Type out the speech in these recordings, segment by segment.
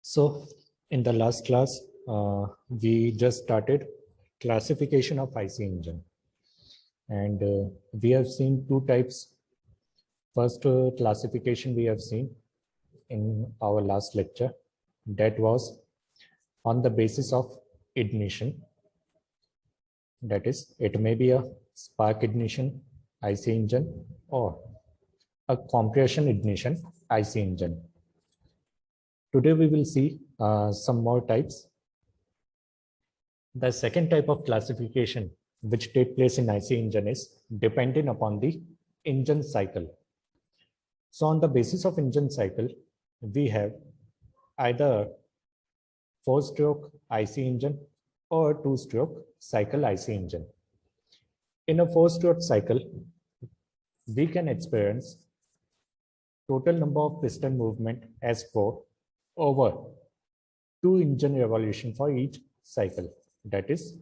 So in the last class, we just started classification of IC engine, and we have seen two types. First classification we have seen in our last lecture, that was on the basis of ignition. That is, it may be a spark ignition IC engine or a compression ignition IC engine. Today we will see some more types. The second type of classification which take place in IC engine is dependent upon the engine cycle. So on the basis of engine cycle, we have either 4-stroke IC engine or 2-stroke cycle IC engine. In a 4-stroke cycle, we can experience total number of piston movement as 4 over 2 engine revolution for each cycle. That is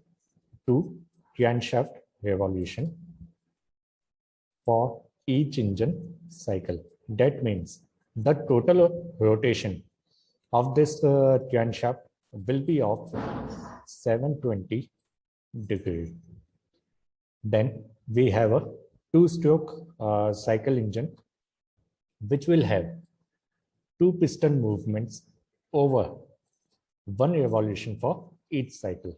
2 crankshaft revolution for each engine cycle. That means the total rotation of this crankshaft will be of 720 degrees. Then we have a 2-stroke cycle engine, which will have 2 piston movements over 1 revolution for each cycle.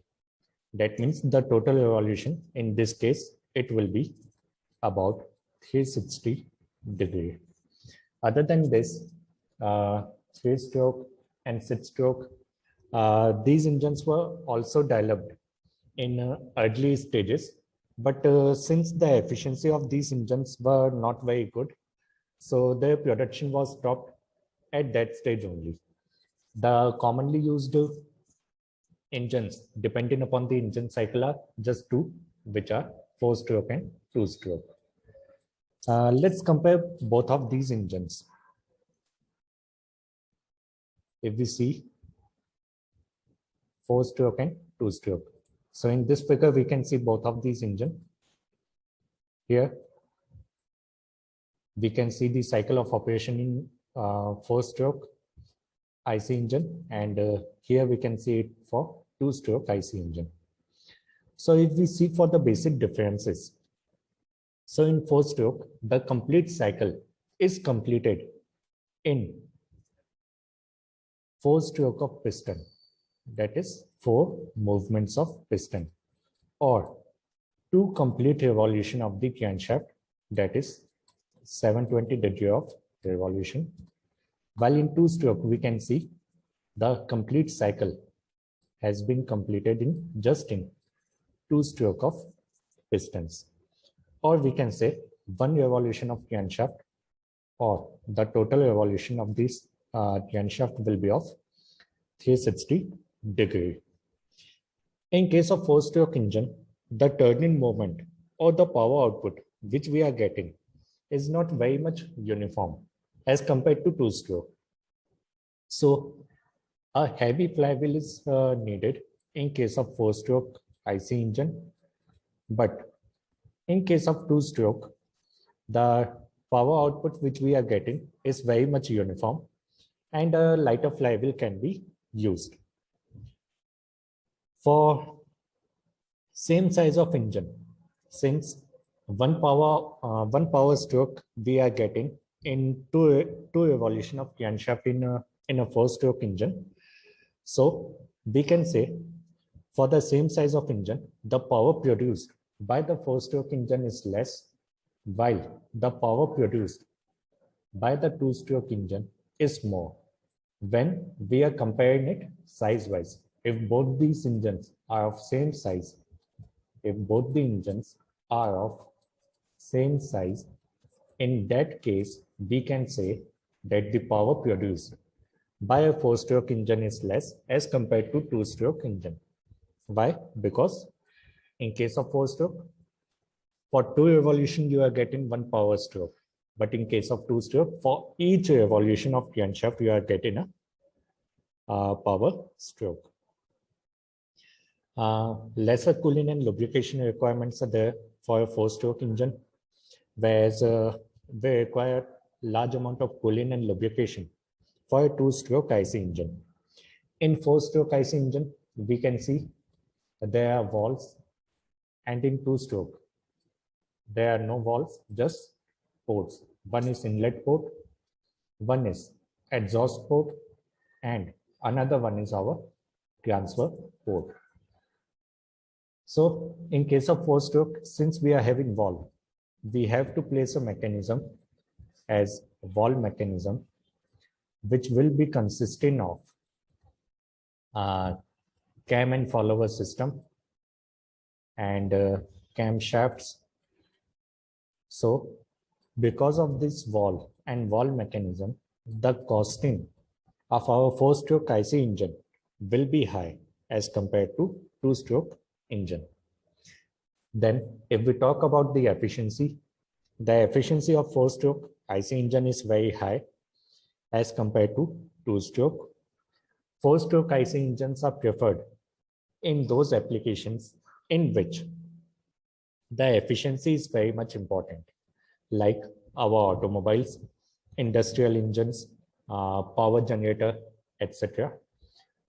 That means the total revolution in this case, it will be about 360 degrees. Other than this, 3-stroke and 6-stroke, these engines were also developed in early stages, but since the efficiency of these engines were not very good, so their production was stopped at that stage only. The commonly used engines depending upon the engine cycle are just 2, which are 4-stroke and 2-stroke. Let's compare both of these engines. If we see 4-stroke and 2-stroke. So in this figure, we can see both of these engines. Here, we can see the cycle of operation in 4-stroke IC engine, and here we can see it for 2-stroke IC engine. So if we see for the basic differences, so in 4-stroke, the complete cycle is completed in 4-stroke of piston, that is 4 movements of piston, or 2 complete revolution of the crankshaft, that is 720 degrees of revolution. While in 2-stroke, we can see the complete cycle has been completed in just in 2-stroke of pistons, or we can say 1 revolution of crankshaft, or the total revolution of this crankshaft will be of 360 degrees. In case of 4-stroke engine, the turning moment or the power output which we are getting is not very much uniform as compared to 2-stroke. So a heavy flywheel is needed in case of 4-stroke IC engine, but in case of 2-stroke, the power output which we are getting is very much uniform, and a lighter flywheel can be used. For same size of engine, since one power stroke we are getting in two revolution of crankshaft in a 4-stroke engine, so we can say for the same size of engine, the power produced by the 4-stroke engine is less, while the power produced by the 2-stroke engine is more when we are comparing it size-wise. If both these engines are of same size, in that case, we can say that the power produced by a 4-stroke engine is less as compared to 2-stroke engine. Why? Because in case of 4-stroke, for 2 revolution, you are getting 1 power stroke. But in case of 2-stroke, for each revolution of crankshaft, you are getting a power stroke. Lesser cooling and lubrication requirements are there for a 4-stroke engine, whereas they require large amount of cooling and lubrication for a 2-stroke IC engine. In four-stroke IC engine, we can see there are valves, and in two-stroke, there are no valves, just ports. One is inlet port, one is exhaust port, and another one is our transfer port. So in case of four-stroke, since we are having valve, we have to place a mechanism as valve mechanism, which will be consisting of cam and follower system and camshafts. So because of this valve and valve mechanism, the costing of our four-stroke IC engine will be high as compared to two-stroke engine. Then if we talk about the efficiency of four-stroke IC engine is very high as compared to two-stroke. Four-stroke IC engines are preferred in those applications in which the efficiency is very much important, like our automobiles, industrial engines, power generator, etc.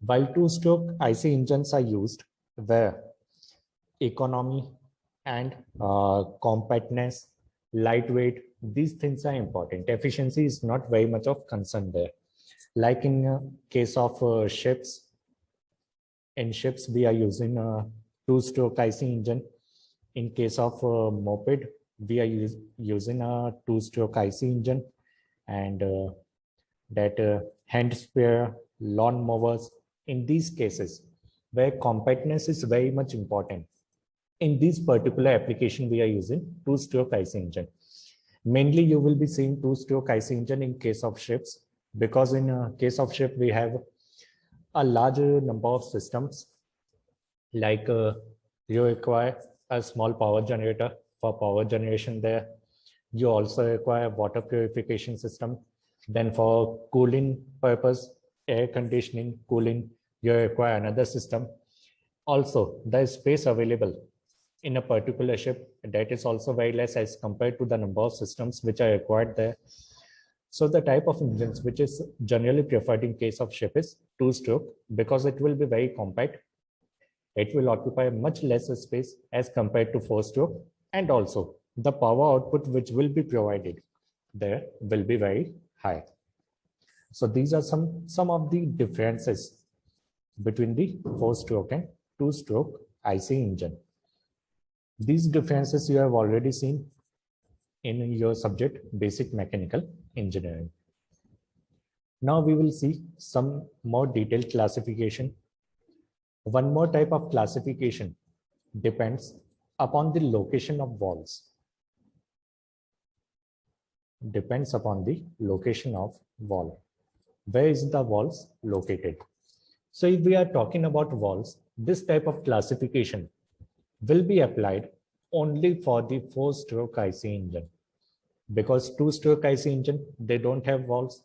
While two-stroke IC engines are used where economy and compactness, lightweight, these things are important. Efficiency is not very much of concern there. Like in case of ships, in ships we are using a two-stroke IC engine. In case of moped, we are using a two-stroke IC engine, and that hand spare, lawn mowers, in these cases where compactness is very much important, in this particular application we are using two-stroke IC engine. Mainly you will be seeing two-stroke IC engine in case of ships, because in case of ship we have a larger number of systems, like you require a small power generator for power generation there. You also require water purification system. Then for cooling purpose, air conditioning, cooling, you require another system. Also, the space available in a particular ship, that is also very less as compared to the number of systems which are required there. So the type of engines which is generally preferred in case of ship is two-stroke, because it will be very compact. It will occupy much less space as compared to four-stroke, and also the power output which will be provided there will be very high. So these are some of the differences between the four-stroke and two-stroke IC engine. These differences you have already seen in your subject, Basic Mechanical Engineering. Now we will see some more detailed classification. One more type of classification depends upon the location of valves. Depends upon the location of valve. Where is the valves located? So if we are talking about valves, this type of classification will be applied only for the four-stroke IC engine, because two-stroke IC engine, they don't have valves.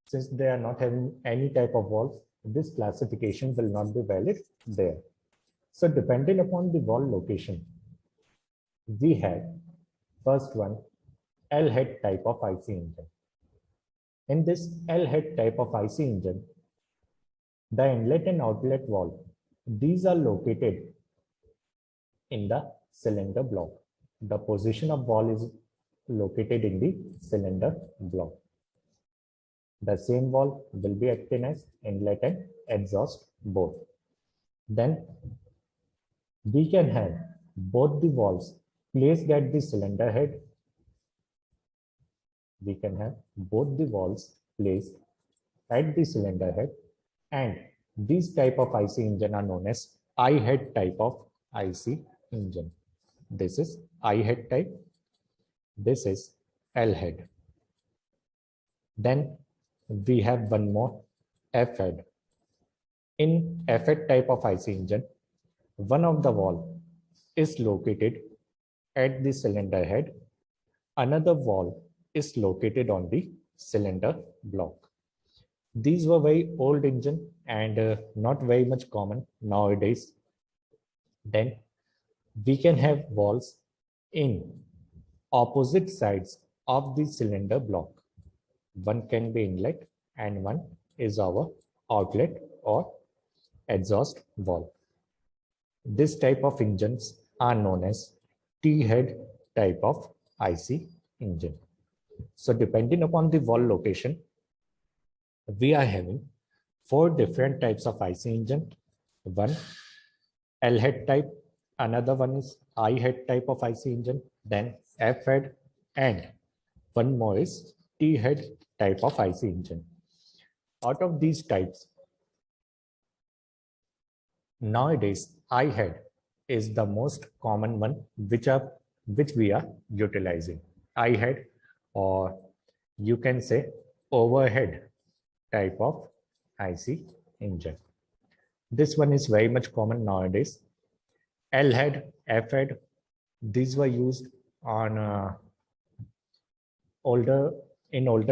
Since they are not having any type of valves, this classification will not be valid there. So depending upon the valve location, we have first one, L-head type of IC engine. In this L-head type of IC engine, the inlet and outlet valve, these are located in the cylinder block. The position of valve is located in the cylinder block. The same valve will be acting as inlet and exhaust both. Then we can have both the valves placed at the cylinder head. We can have both the valves placed at the cylinder head, and these type of IC engine are known as I-head type of IC engine. This is I-head type. This is L-head. Then we have one more, F-head. In F-head type of IC engine, one of the valve is located at the cylinder head. Another valve is located on the cylinder block. These were very old engine and not very much common nowadays. Then we can have valves in opposite sides of the cylinder block. One can be inlet and one is our outlet or exhaust valve. This type of engines are known as T-head type of IC engine. So depending upon the valve location, we are having 4 different types of IC engine. One L-head type, another one is I-head type of IC engine, then F-head, and one more is T-head type of IC engine. Out of these types, nowadays I-head is the most common one which we are utilizing. I-head, or you can say overhead type of IC engine. This one is very much common nowadays. L-head, F-head, these were used on older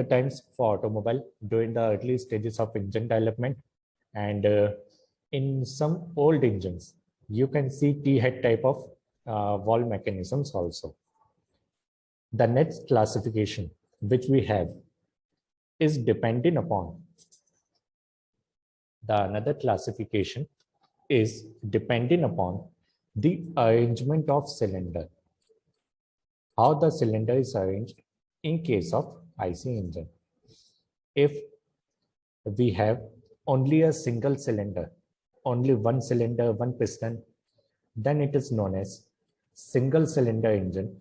times for automobile during the early stages of engine development, and in some old engines you can see T-head type of valve mechanisms also. The next classification which we have is depending upon another classification is depending upon the arrangement of cylinder, how the cylinder is arranged in case of IC engine. If we have only a single cylinder, only one cylinder, one piston, then it is known as single cylinder engine,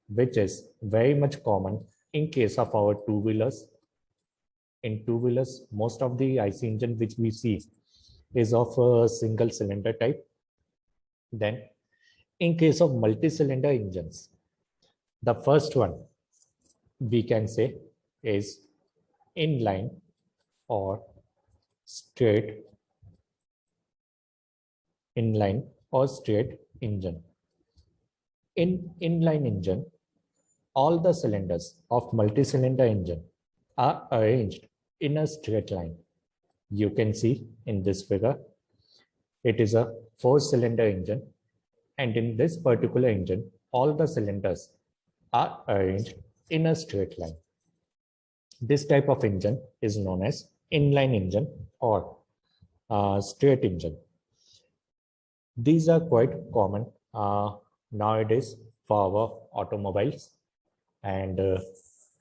which is very much common in case of our two-wheelers. In two-wheelers, most of the IC engine which we see is of a single cylinder type. Then in case of multi-cylinder engines, the first one we can say is inline or straight engine. In inline engine, all the cylinders of multi-cylinder engine are arranged in a straight line. You can see in this figure, it is a 4-cylinder engine, and in this particular engine, all the cylinders are arranged in a straight line. This type of engine is known as inline engine or straight engine. These are quite common nowadays for our automobiles, and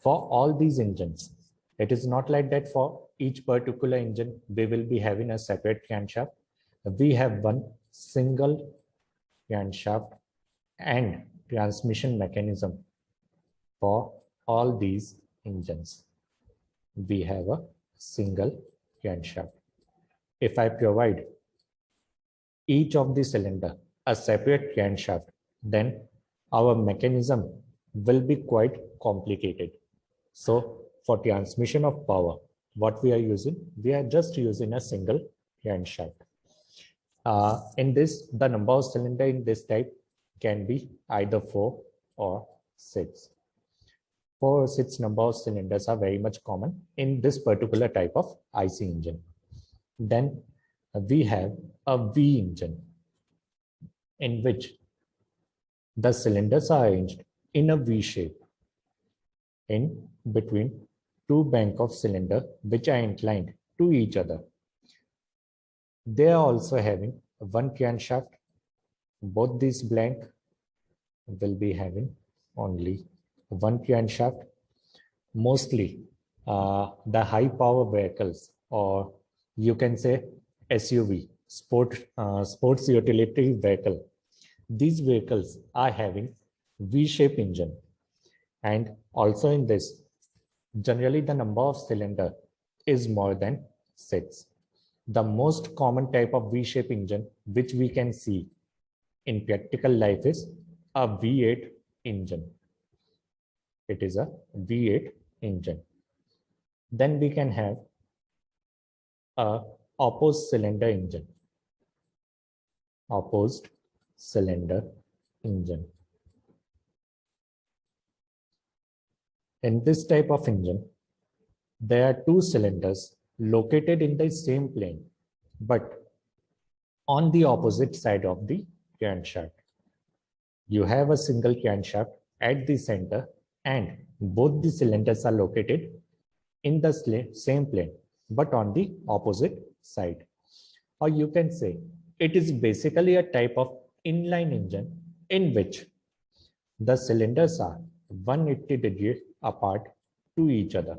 for all these engines, it is not like that for each particular engine we will be having a separate camshaft. We have one single camshaft and transmission mechanism for all these engines. We have a single camshaft. If I provide each of the cylinder a separate camshaft, then our mechanism will be quite complicated. So for transmission of power, what we are using, we are just using a single camshaft. In this, the number of cylinder in this type can be either 4 or 6. 4 or 6 number of cylinders are very much common in this particular type of IC engine. Then we have a V engine, in which the cylinders are arranged in a V shape in between 2 banks of cylinder which are inclined to each other. They are also having one camshaft. Both these blank will be having only one camshaft. Mostly the high power vehicles, or you can say SUV, sports utility vehicle, these vehicles are having V-shaped engine. And also in this, generally the number of cylinder is more than 6. The most common type of V-shaped engine which we can see in practical life is a V8 engine. It is a V8 engine. Then we can have a opposed cylinder engine. Opposed cylinder engine. In this type of engine, there are 2 cylinders located in the same plane, but on the opposite side of the camshaft. You have a single camshaft at the center, and both the cylinders are located in the same plane, but on the opposite side. Or you can say it is basically a type of inline engine in which the cylinders are 180 degrees apart to each other.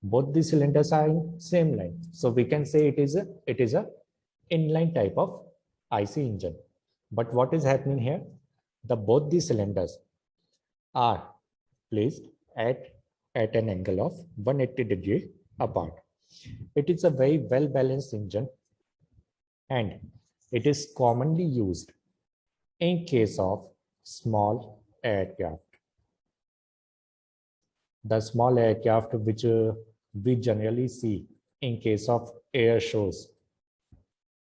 Both the cylinders are in same line. So we can say it is a inline type of IC engine. But what is happening here? Both the cylinders are placed at an angle of 180 degrees apart. It is a very well balanced engine and it is commonly used in case of small aircraft. The small aircraft which we generally see in case of air shows.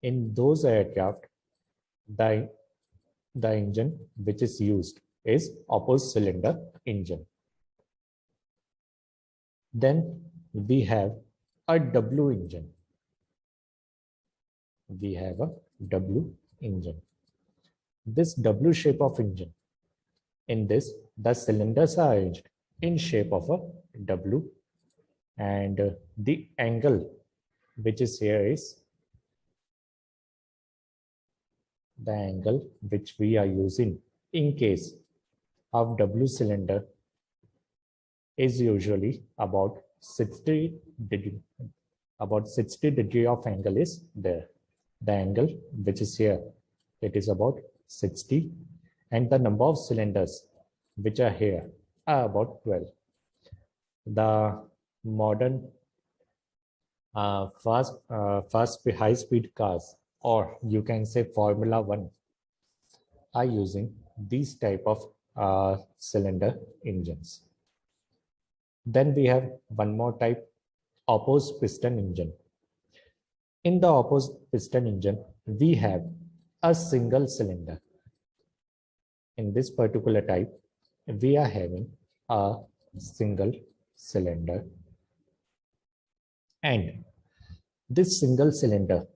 In those aircraft, the engine which is used is opposed cylinder engine. Then we have a W engine. We have a W engine. This W shape of engine, in this the cylinders are arranged in shape of a W, and the angle which is here is the angle which we are using in case of W cylinder is usually about 60 degree. About 60 degree of angle is there. The angle which is here, it is about 60, and the number of cylinders which are here are about 12. The modern fast high-speed cars, or you can say Formula One, are using these type of cylinder engines. Then we have one more type, opposed piston engine. In the opposed piston engine, we have a single cylinder. In this particular type, we are having a single cylinder, and this single cylinder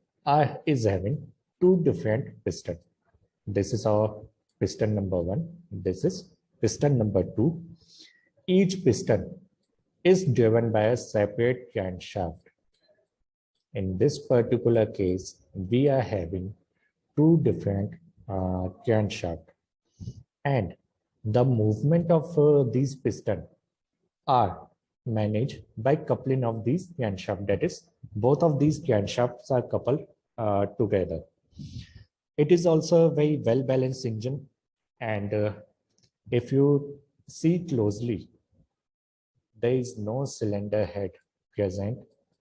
is having two different pistons. This is our piston number 1. This is piston number 2. Each piston is driven by a separate crankshaft. In this particular case, we are having two different crankshafts, and the movement of these pistons are managed by coupling of these crankshafts. That is, both of these crankshafts are coupled together. It is also a very well balanced engine, and if you see closely, there is no cylinder head present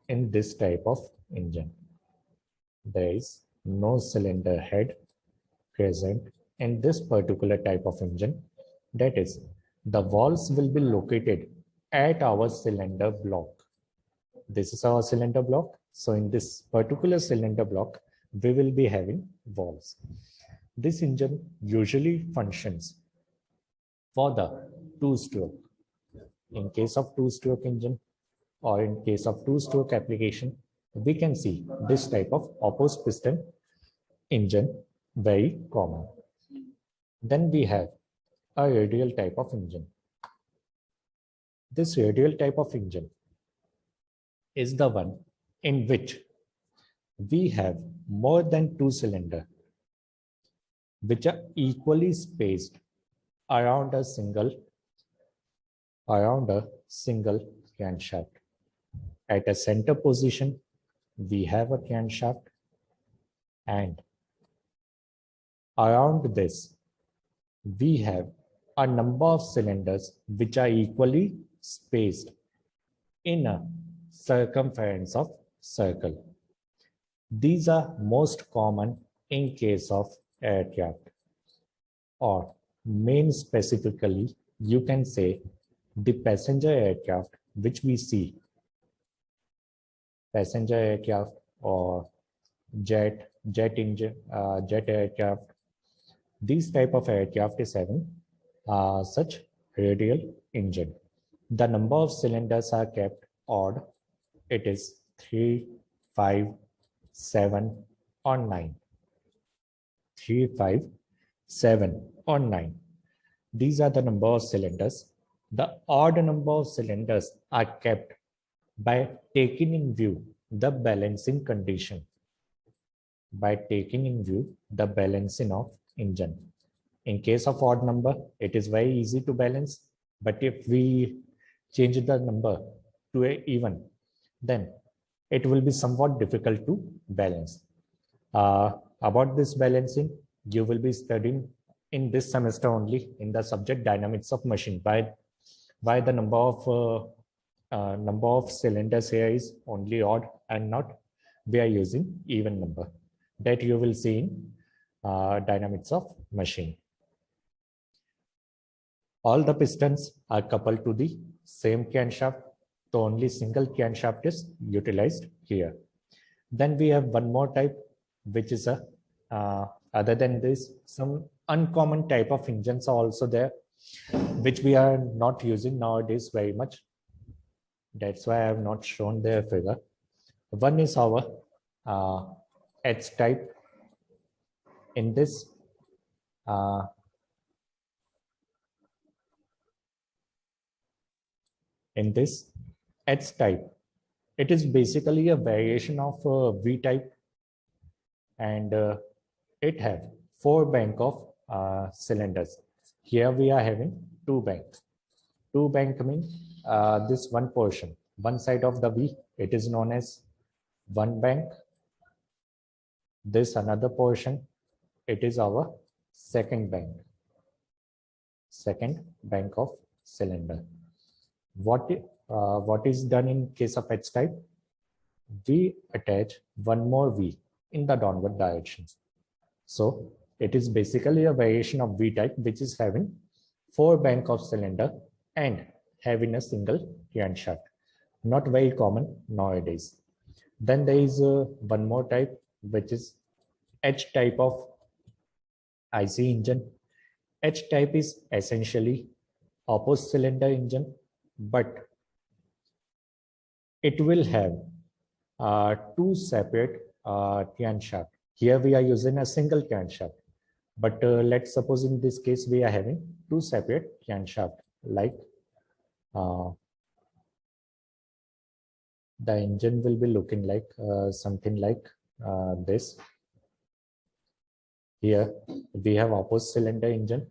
in this type of engine. There is no cylinder head present in this particular type of engine. That is, the valves will be located at our cylinder block. This is our cylinder block. So in this particular cylinder block, we will be having valves. This engine usually functions for the two-stroke. In case of two-stroke engine, or in case of two-stroke application, we can see this type of opposed piston engine very common. Then we have a radial type of engine. This radial type of engine is the one in which we have more than two cylinders which are equally spaced around a single crankshaft. At a center position, we have a crankshaft, and around this, we have a number of cylinders which are equally spaced in a circumference of circle. These are most common in case of aircraft, or main specifically, you can say the passenger aircraft which we see. Passenger aircraft or jet aircraft. These type of aircraft is having such radial engine. The number of cylinders are kept odd. It is 3, 5, 7, or 9. 3, 5, 7, or 9. These are the number of cylinders. The odd number of cylinders are kept by taking in view the balancing condition. by taking in view the balancing of engine. In case of odd number, it is very easy to balance, but if we change the number to a even, then it will be somewhat difficult to balance. About this balancing, you will be studying in this semester only in the subject dynamics of machine. Why the number of cylinders here is only odd and not we are using even number, that you will see in dynamics of machine. All the pistons are coupled to the same camshaft, so only single camshaft is utilized here. Then we have one more type, which is a other than this, some uncommon type of engines are also there, which we are not using nowadays very much. That's why I have not shown their figure. One is our H type. In this, H type, it is basically a variation of V type, and it have 4 bank of cylinders. Here we are having 2 banks. 2 bank means this one portion, one side of the V, it is known as one bank. This another portion, it is our second bank of cylinder. What is done in case of H type? We attach one more V in the downward direction. So it is basically a variation of V type, which is having 4 bank of cylinder and having a single camshaft. Not very common nowadays. Then there is one more type, which is H type of IC engine. H type is essentially opposite cylinder engine, but it will have 2 separate camshaft. Here we are using a single camshaft, but let's suppose in this case we are having 2 separate camshaft, like the engine will be looking like something like this. Here we have opposite cylinder engine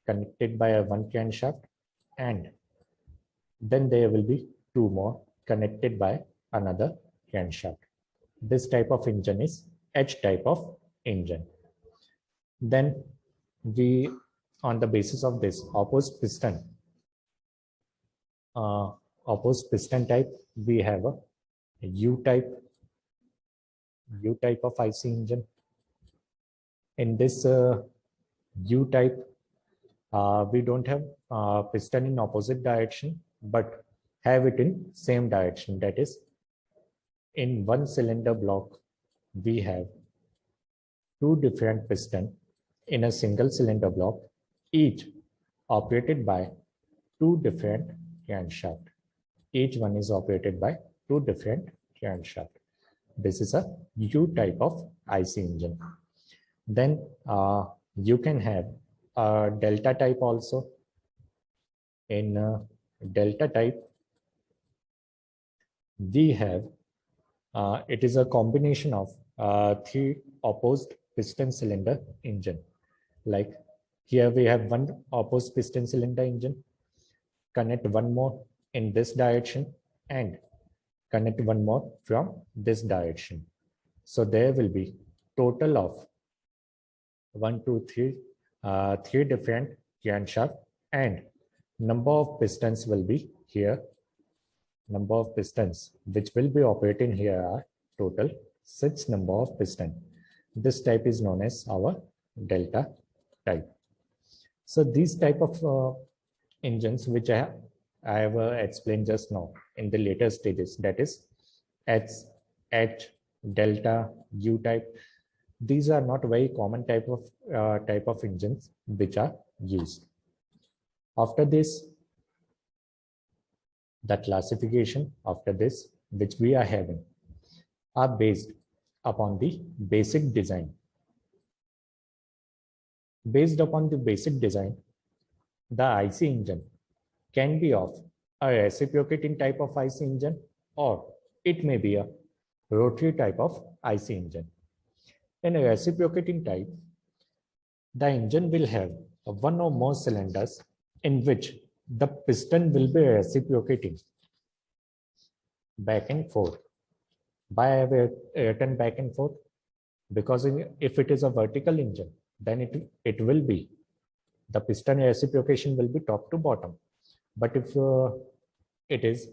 connected by a 1 camshaft, and then there will be 2 more connected by another camshaft. This type of engine is H type of engine. Then we, on the basis of this opposite piston type, we have a U type of IC engine. In this U type, we don't have piston in opposite direction, but have it in same direction. That is, in one cylinder block, we have 2 different pistons in a single cylinder block, each operated by 2 different camshafts. Each one is operated by 2 different camshafts. This is a U type of IC engine. Then you can have a delta type also. In delta type, we have it is a combination of 3 opposed piston cylinder engine. Like here we have 1 opposed piston cylinder engine, connect 1 more in this direction and connect 1 more from this direction. So there will be total of 1, 2, 3, 3 different camshaft, and number of pistons will be here. Number of pistons which will be operating here are total 6 number of piston. This type is known as our delta type. So these type of engines which I have explained just now in the later stages, that is H, delta, U type. These are not very common type of engines which are used. After this, the classification after this which we are having are based upon the basic design. Based upon the basic design, the IC engine can be of a reciprocating type of IC engine, or it may be a rotary type of IC engine. In a reciprocating type, the engine will have one or more cylinders in which the piston will be reciprocating back and forth. Why I have written back and forth? Because if it is a vertical engine, then it will be the piston reciprocation will be top to bottom. But if it is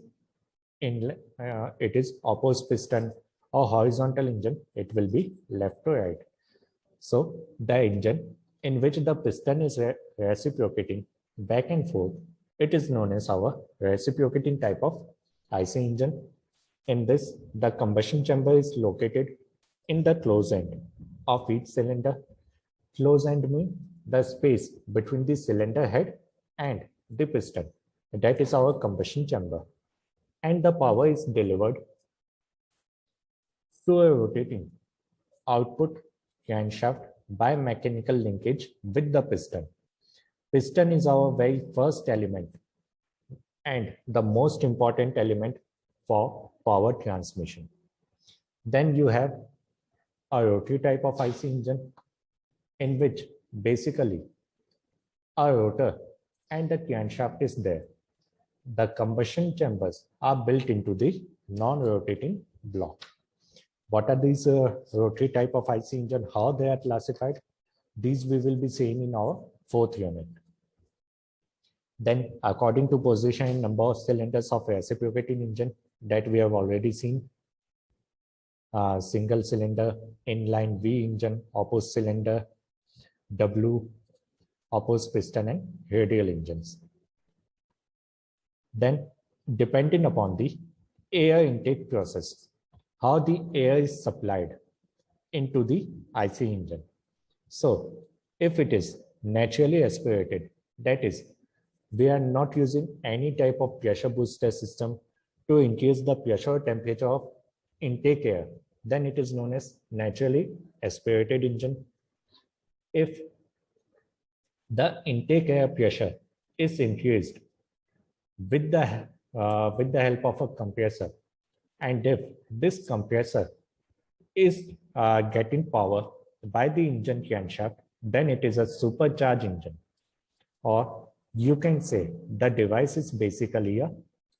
opposite piston or horizontal engine, it will be left to right. So the engine in which the piston is reciprocating back and forth, it is known as our reciprocating type of IC engine. In this, the combustion chamber is located in the close end of each cylinder. Close end means the space between the cylinder head and the piston. That is our combustion chamber. And the power is delivered to a rotating output camshaft by mechanical linkage with the piston. Piston is our very first element and the most important element for power transmission. Then you have a rotary type of IC engine in which basically a rotor and the camshaft is there. The combustion chambers are built into the non-rotating block. What are these rotary type of IC engine? How they are classified? These we will be seeing in our fourth unit. Then according to position and number of cylinders of reciprocating engine that we have already seen, single cylinder, inline V engine, opposite cylinder, W, opposite piston and radial engines. Then depending upon the air intake process, how the air is supplied into the IC engine. So if it is naturally aspirated, that is, we are not using any type of pressure booster system to increase the pressure or temperature of intake air, then it is known as naturally aspirated engine. If the intake air pressure is increased with the help of a compressor, and if this compressor is getting power by the engine camshaft, then it is a supercharged engine. Or you can say the device is basically a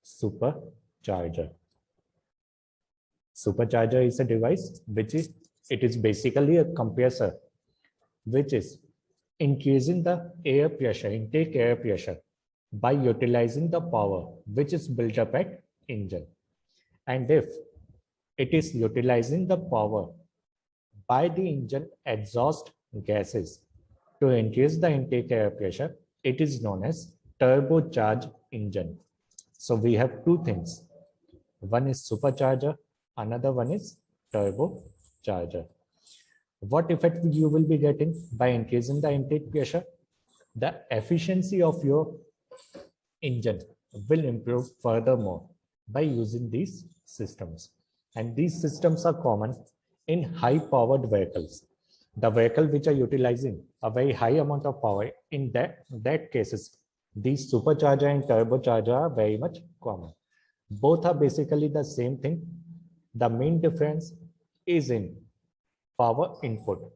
supercharger. Supercharger is a device which is basically a compressor which is increasing the air pressure, intake air pressure, by utilizing the power which is built up at engine. And if it is utilizing the power by the engine exhaust gases to increase the intake air pressure, it is known as turbocharged engine. So we have two things. One is supercharger, another one is turbocharger. What effect you will be getting by increasing the intake pressure? The efficiency of your engine will improve furthermore by using these systems. And these systems are common in high-powered vehicles. The vehicle which are utilizing a very high amount of power, in that cases, these supercharger and turbocharger are very much common. Both are basically the same thing. The main difference is in power input.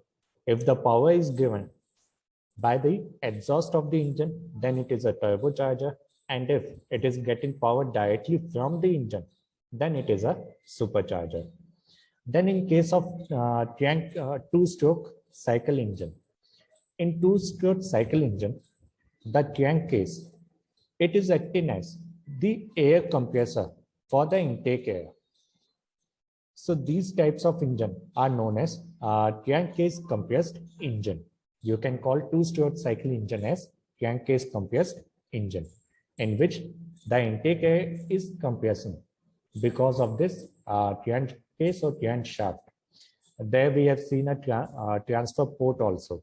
If the power is given by the exhaust of the engine, then it is a turbocharger. And if it is getting power directly from the engine, then it is a supercharger. Then in case of two-stroke cycle engine, in two-stroke cycle engine, the crankcase, it is acting as the air compressor for the intake air. So these types of engine are known as crankcase compressed engine. You can call two-stroke cycle engine as crankcase compressed engine, in which the intake air is compressing because of this crankcase or crankshaft. There we have seen a transfer port also.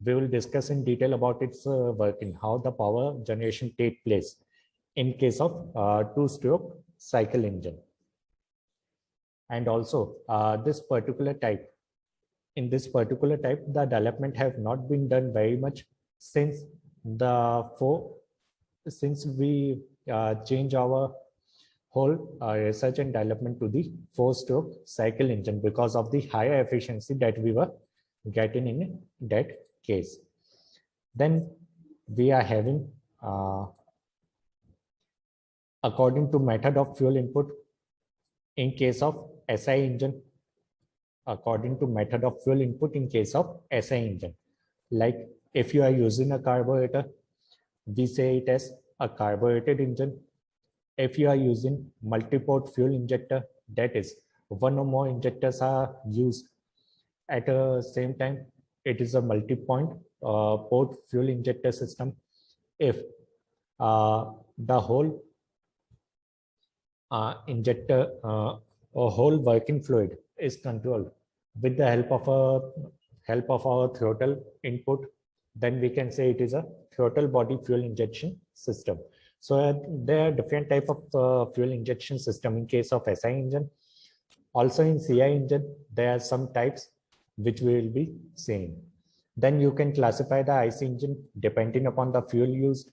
We will discuss in detail about its working, how the power generation take place in case of two-stroke cycle engine. And also this particular type, in this particular type, the development have not been done very much since we change our whole research and development to the four-stroke cycle engine because of the higher efficiency that we were getting in that case. Then we are having according to method of fuel input in case of SI engine, according to method of fuel input in case of SI engine. Like if you are using a carburetor, we say it as a carbureted engine. If you are using multiport fuel injector, that is one or more injectors are used at the same time, it is a multi-point port fuel injector system. If the whole injector or whole working fluid is controlled with the help of our throttle input, then we can say it is a throttle body fuel injection system. So there are different type of fuel injection system in case of SI engine. Also in CI engine, there are some types which we will be seeing. Then you can classify the IC engine depending upon the fuel used.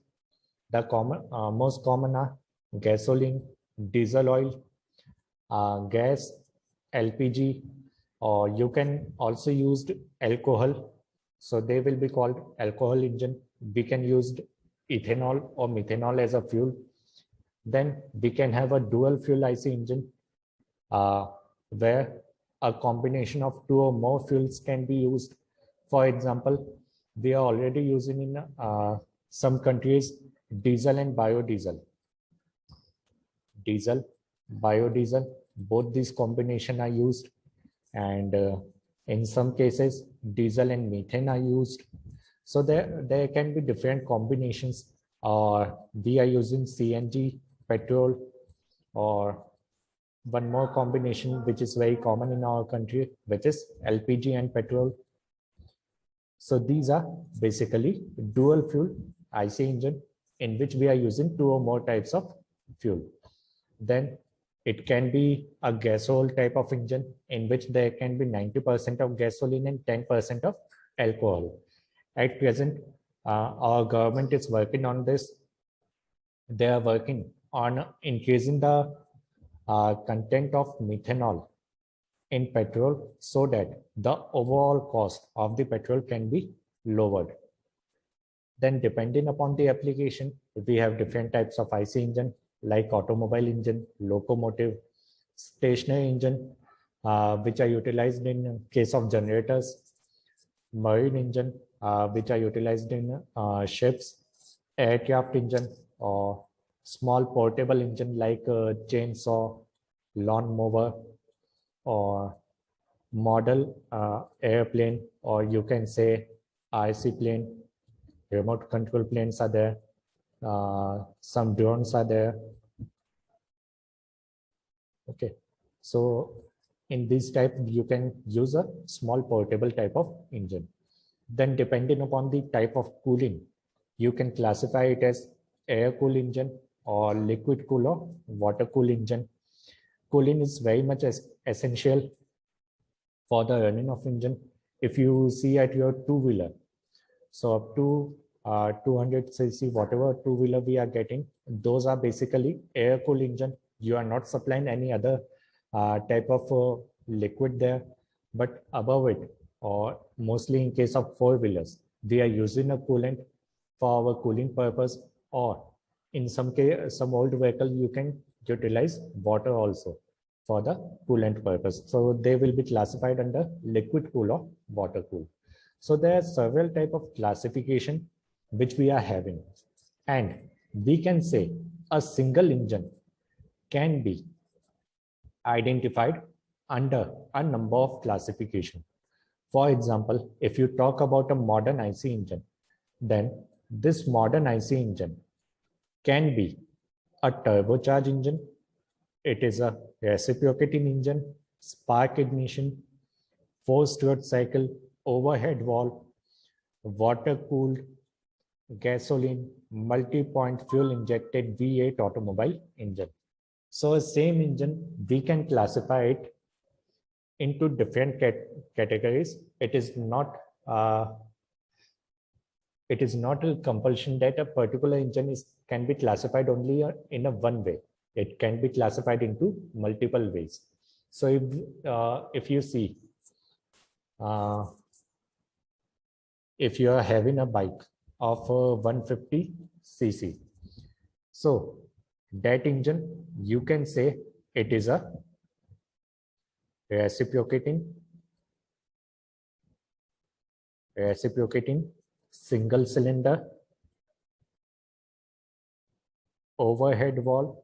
The most common are gasoline, diesel oil, gas, LPG, or you can also use alcohol. So they will be called alcohol engine. We can use ethanol or methanol as a fuel. Then we can have a dual fuel IC engine where a combination of two or more fuels can be used. For example, we are already using in some countries diesel and biodiesel. Diesel, biodiesel, both these combination are used, and in some cases diesel and methane are used. So there can be different combinations, or we are using CNG, petrol, or one more combination which is very common in our country, which is LPG and petrol. So these are basically dual fuel IC engine in which we are using two or more types of fuel. Then it can be a gasoil type of engine in which there can be 90% of gasoline and 10% of alcohol. At present, our government is working on this. They are working on increasing the content of methanol in petrol so that the overall cost of the petrol can be lowered. Then depending upon the application, we have different types of IC engine like automobile engine, locomotive, stationary engine, which are utilized in case of generators, marine engine, which are utilized in ships, aircraft engine, or small portable engine like chainsaw, lawn mower, or model airplane, or you can say RC plane, remote control planes are there, some drones are there. Okay, so in this type, you can use a small portable type of engine. Then depending upon the type of cooling, you can classify it as air cool engine or liquid cool or water cool engine. Cooling is very much essential for the running of engine. If you see at your two-wheeler, so up to 200cc, whatever two-wheeler we are getting, those are basically air cool engine. You are not supplying any other type of liquid there, but above it, or mostly in case of four-wheelers, we are using a coolant for our cooling purpose, or in some case, some old vehicle, you can utilize water also for the coolant purpose. So they will be classified under liquid cool or water cool. So there are several type of classification which we are having, and we can say a single engine can be identified under a number of classification. For example, if you talk about a modern IC engine, then this modern IC engine can be a turbocharged engine, it is a reciprocating engine, spark ignition, forced cycle, overhead valve, water cooled, gasoline, multi-point fuel injected V8 automobile engine. So same engine, we can classify it into different categories. It is not a compulsion that a particular engine can be classified only in a one way. It can be classified into multiple ways. So if you see if you are having a bike of 150 cc, so that engine, you can say it is a reciprocating single cylinder overhead valve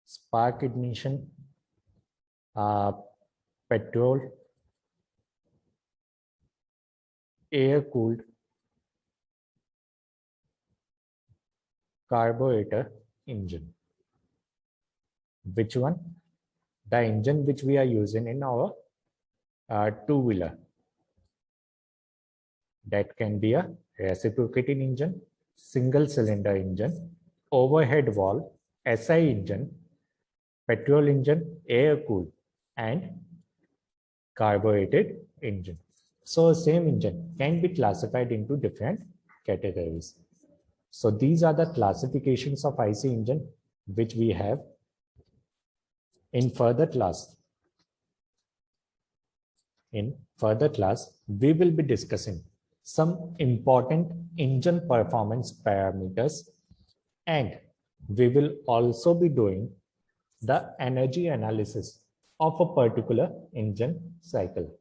spark ignition petrol air cooled carburetor engine. Which one? The engine which we are using in our two-wheeler. That can be a reciprocating engine, single cylinder engine, overhead valve, SI engine, petrol engine, air cooled, and carbureted engine. So same engine can be classified into different categories. So these are the classifications of IC engine which we have. In further class, we will be discussing some important engine performance parameters, and we will also be doing the energy analysis of a particular engine cycle.